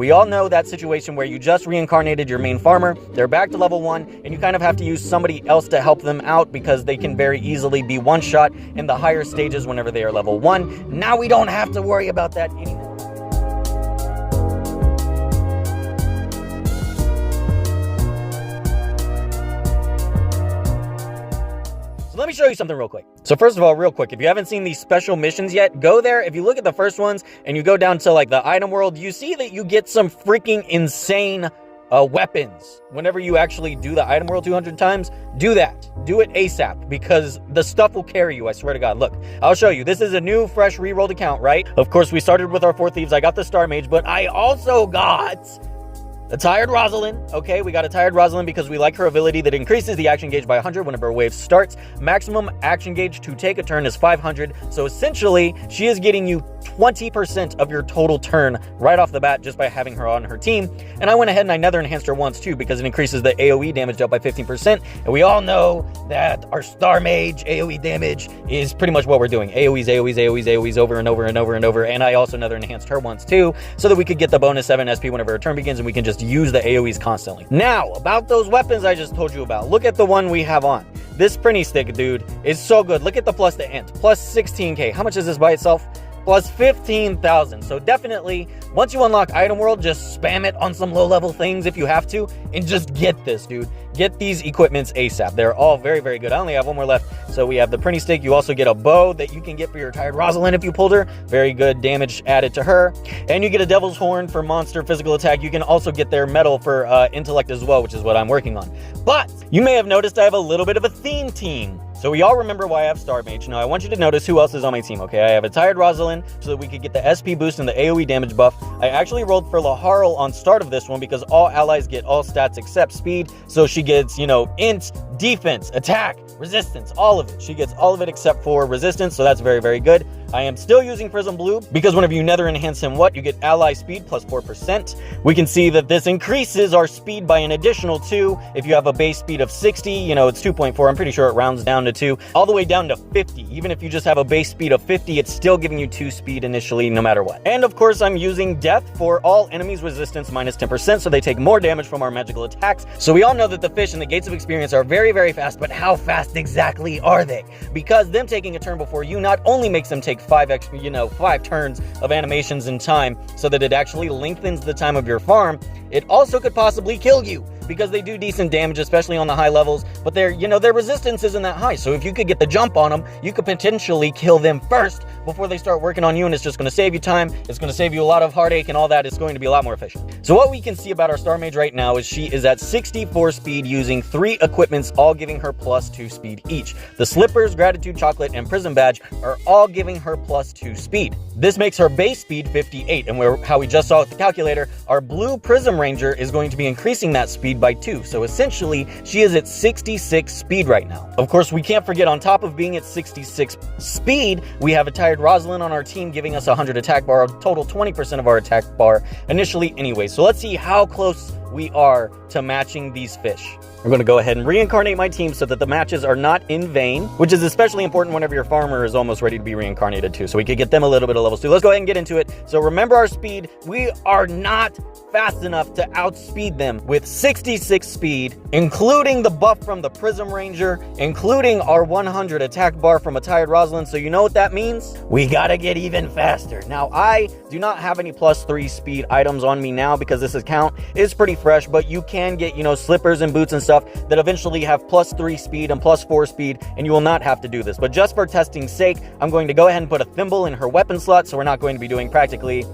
We all know that situation where you just reincarnated your main farmer, they're back to level 1, and you kind of have to use somebody else to help them out because they can very easily be one-shot in the higher stages whenever they are level 1. Now we don't have to worry about that anymore. So let me show you something real quick. So first of all, real quick, if you haven't seen these special missions yet, go there. If you look at the first ones and you go down to like the item world, you see that you get some freaking insane weapons. Whenever you actually do the item world 200 times, do that. Do it ASAP because the stuff will carry you, I swear to God. Look, I'll show you. This is a new, fresh, re-rolled account, right? Of course, we started with our 4 thieves. I got the Star Mage, but I also got a tired Rosalind. Okay, we got a tired Rosalind because we like her ability that increases the action gauge by 100 whenever a wave starts. Maximum action gauge to take a turn is 500. So essentially, she is getting you 20% of your total turn right off the bat just by having her on her team. And I went ahead and I nether enhanced her once too because it increases the AoE damage up by 15%. And we all know that our Star Mage AoE damage is pretty much what we're doing. AoEs, AoEs, AoEs, AoEs over and over and over and over. And I also nether enhanced her once too so that we could get the bonus 7 SP whenever her turn begins and we can just use the AoEs constantly. Now, about those weapons I just told you about. Look at the one we have on. This printy stick, dude, is so good. Look at the plus to int. Plus 16k. How much is this by itself? Plus 15,000. So definitely, once you unlock item world, just spam it on some low-level things if you have to, and just get this, dude. Get these equipments ASAP. They're all very, very good. I only have one more left. So we have the printy stick. You also get a bow that you can get for your tired Rosalind if you pulled her. Very good damage added to her. And you get a devil's horn for monster physical attack. You can also get their medal for intellect as well, which is what I'm working on. But you may have noticed I have a little bit of a theme team. So we all remember why I have Star Mage. Now I want you to notice who else is on my team, okay? I have a tired Rosalind so that we could get the SP boost and the AoE damage buff. I actually rolled for Laharl on start of this one because all allies get all stats except speed. So she gets, you know, int, defense, attack, resistance, all of it. She gets all of it except for resistance, so that's very, very good. I am still using Prism Blue because whenever you nether enhance him, you get ally speed plus 4%. We can see that this increases our speed by an additional 2. If you have a base speed of 60, you know, it's 2.4. I'm pretty sure it rounds down to 2, all the way down to 50. Even if you just have a base speed of 50, it's still giving you 2 speed initially, no matter what. And of course, I'm using Death for all enemies resistance minus 10%, so they take more damage from our magical attacks. So we all know that the fish and the Gates of Experience are very, very fast, but how fast exactly are they? Because them taking a turn before you not only makes them take 5 turns of animations in time so that it actually lengthens the time of your farm, it also could possibly kill you because they do decent damage, especially on the high levels, but their resistance isn't that high. So if you could get the jump on them, you could potentially kill them first before they start working on you, and it's just going to save you time. It's going to save you a lot of heartache and all that. It's going to be a lot more efficient. So what we can see about our Star Mage right now is she is at 64 speed using 3 equipments, all giving her plus 2 speed each. The Slippers, Gratitude Chocolate, and Prism Badge are all giving her plus 2 speed. This makes her base speed 58, and how we just saw with the calculator, our Blue Prism Ranger is going to be increasing that speed by 2. So essentially, she is at 66 speed right now. Of course, we can't forget on top of being at 66 speed, we have a tired Rosalind on our team giving us 100 attack bar, a total 20% of our attack bar initially anyway. So let's see how close we are to matching these fish. I'm going to go ahead and reincarnate my team so that the matches are not in vain, which is especially important whenever your farmer is almost ready to be reincarnated too, so we could get them a little bit of levels too. Let's go ahead and get into it. So remember our speed. We are not fast enough to outspeed them with 66 speed, including the buff from the Prism Ranger, including our 100 attack bar from a tired Rosalind. So you know what that means? We gotta get even faster. Now, I do not have any plus 3 speed items on me now because this account is pretty fresh, but you can get, slippers and boots and stuff that eventually have plus 3 speed and plus 4 speed, and you will not have to do this. But just for testing's sake, I'm going to go ahead and put a thimble in her weapon slot, so we're not going to be doing practically,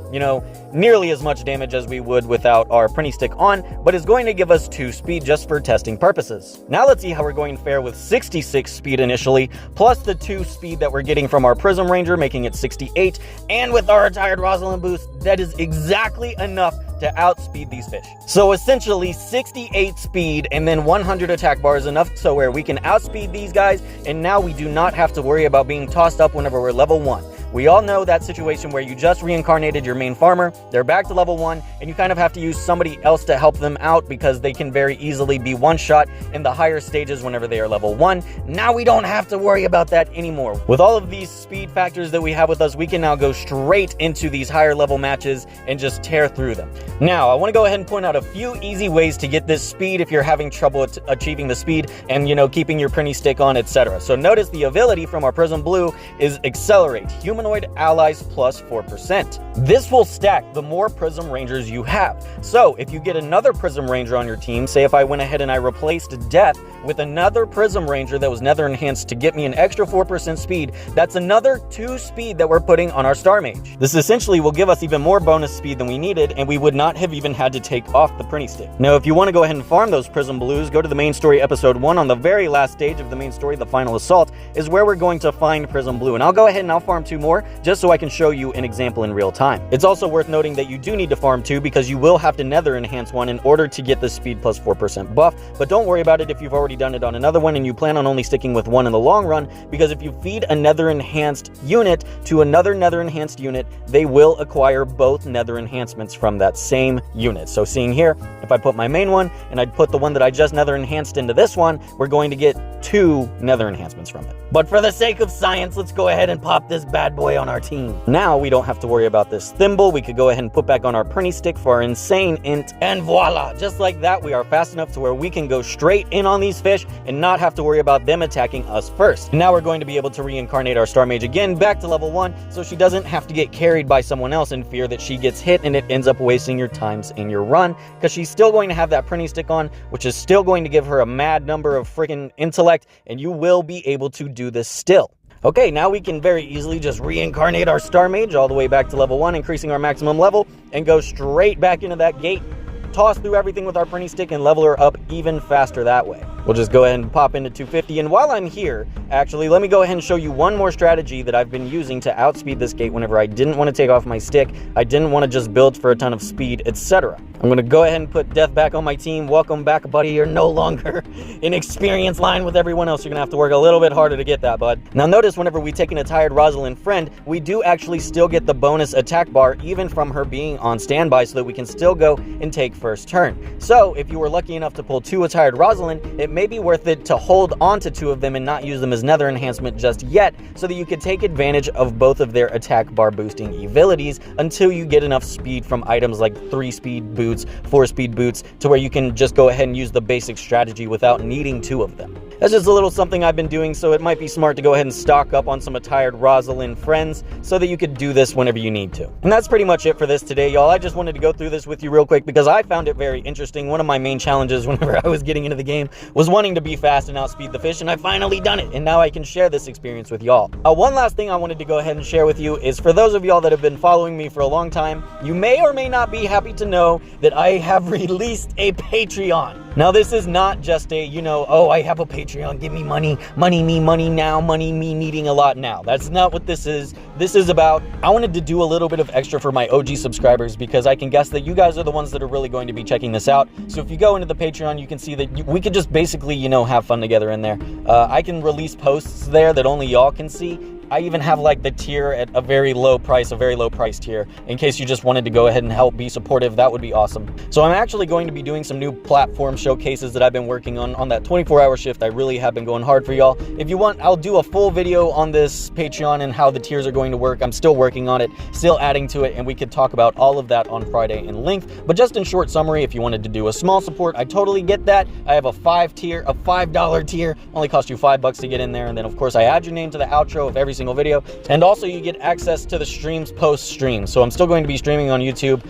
nearly as much damage as we would without our printy stick on, but it's going to give us 2 speed just for testing purposes. Now let's see how we're going to fare with 66 speed initially, plus the 2 speed that we're getting from our Prism Ranger, making it 68, and with our retired Rosalind boost, that is exactly enough to outspeed these fish. So essentially 68 speed and then 100 attack bar is enough so where we can outspeed these guys, and now we do not have to worry about being tossed up whenever we're level 1. We all know that situation where you just reincarnated your main farmer, they're back to level 1, and you kind of have to use somebody else to help them out because they can very easily be one-shot in the higher stages whenever they are level 1. Now we don't have to worry about that anymore. With all of these speed factors that we have with us, we can now go straight into these higher level matches and just tear through them. Now, I want to go ahead and point out a few easy ways to get this speed if you're having trouble achieving the speed and, keeping your printy stick on, etc. So notice the ability from our Prism Blue is Accelerate, Humanoid Allies plus 4%. This will stack the more Prism Rangers you have. So if you get another Prism Ranger on your team, say if I went ahead and I replaced Death with another Prism Ranger that was Nether Enhanced to get me an extra 4% speed, that's another 2 speed that we're putting on our Star Mage. This essentially will give us even more bonus speed than we needed, and we would not have even had to take off the printy stick. Now, if you want to go ahead and farm those Prism Blues, go to the main story episode 1. On the very last stage of the main story, the Final Assault, is where we're going to find Prism Blue. And I'll go ahead and I'll farm 2 more, just so I can show you an example in real time. It's also worth noting that you do need to farm 2 because you will have to Nether Enhance one in order to get the speed plus 4% buff, but don't worry about it if you've already done it on another one and you plan on only sticking with one in the long run, because if you feed a Nether Enhanced unit to another Nether Enhanced unit, they will acquire both Nether Enhancements from that same unit. So seeing here, if I put my main one and I put the one that I just Nether Enhanced into this one, we're going to get 2 Nether Enhancements from it. But for the sake of science, let's go ahead and pop this bad boy on our team. Now we don't have to worry about this thimble. We could go ahead and put back on our printy stick for our insane int, and voila! Just like that, we are fast enough to where we can go straight in on these fish and not have to worry about them attacking us first. Now we're going to be able to reincarnate our Star Mage again back to level 1, so she doesn't have to get carried by someone else in fear that she gets hit and it ends up wasting your times in your run, because she's still going to have that printy stick on, which is still going to give her a mad number of freaking intellect, and you will be able to do this still. Okay, now we can very easily just reincarnate our Star Mage all the way back to level 1, increasing our maximum level, and go straight back into that gate, toss through everything with our printy stick, and level her up even faster that way. We'll just go ahead and pop into 250, and while I'm here, actually, let me go ahead and show you one more strategy that I've been using to outspeed this gate whenever I didn't want to take off my stick, I didn't want to just build for a ton of speed, etc. I'm going to go ahead and put Death back on my team. Welcome back, buddy. You're no longer in experience line with everyone else. You're going to have to work a little bit harder to get that, bud. Now notice whenever we take an Attired Rosalind friend, we do actually still get the bonus attack bar even from her being on standby, so that we can still go and take first turn. So if you were lucky enough to pull 2 Attired Rosalind, it may be worth it to hold on to 2 of them and not use them as Nether Enhancement just yet, so that you could take advantage of both of their attack bar boosting abilities until you get enough speed from items like 3 speed boots, 4 speed boots, to where you can just go ahead and use the basic strategy without needing 2 of them. That's just a little something I've been doing, so it might be smart to go ahead and stock up on some Attired Rosalind friends so that you could do this whenever you need to. And that's pretty much it for this today, y'all. I just wanted to go through this with you real quick because I found it very interesting. One of my main challenges whenever I was getting into the game was wanting to be fast and outspeed the fish, and I finally done it, and now I can share this experience with y'all. One last thing I wanted to go ahead and share with you is, for those of y'all that have been following me for a long time, you may or may not be happy to know that I have released a Patreon. Now, this is not just a, oh, I have a Patreon, give me money, money me, money now, money me needing a lot now. That's not what this is. This is about, I wanted to do a little bit of extra for my OG subscribers, because I can guess that you guys are the ones that are really going to be checking this out. So if you go into the Patreon, you can see that we could just basically, have fun together in there. I can release posts there that only y'all can see. I even have like the tier at a very low price tier, in case you just wanted to go ahead and help be supportive. That would be awesome. So I'm actually going to be doing some new platform showcases that I've been working on that 24-hour shift. I really have been going hard for y'all. If you want, I'll do a full video on this Patreon and how the tiers are going to work. I'm still working on it, still adding to it, and we could talk about all of that on Friday in length. But just in short summary, if you wanted to do a small support, I totally get that. I have a $5 tier, only cost you $5 to get in there, and then of course I add your name to the outro of every single video, and also you get access to the streams post-stream. So I'm still going to be streaming on YouTube.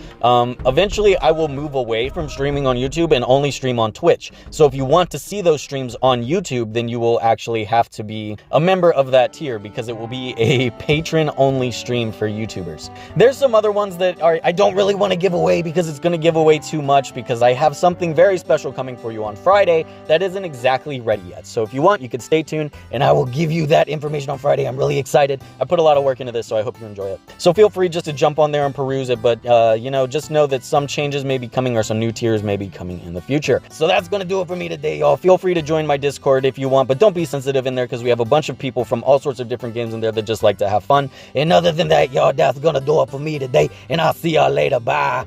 Eventually I will move away from streaming on YouTube and only stream on Twitch. So if you want to see those streams on YouTube, then you will actually have to be a member of that tier, because it will be a patron-only stream for YouTubers. There's some other ones that I don't really want to give away, because it's going to give away too much, because I have something very special coming for you on Friday that isn't exactly ready yet. So if you want, you could stay tuned, and I will give you that information on Friday. I'm really excited. I put a lot of work into this, so I hope you enjoy it. So feel free just to jump on there and peruse it, but, you know, just know that some changes may be coming or some new tiers may be coming in the future. So that's gonna do it for me today, y'all. Feel free to join my Discord if you want, but don't be sensitive in there because we have a bunch of people from all sorts of different games in there that just like to have fun. And other than that, y'all, that's gonna do it for me today, and I'll see y'all later. Bye.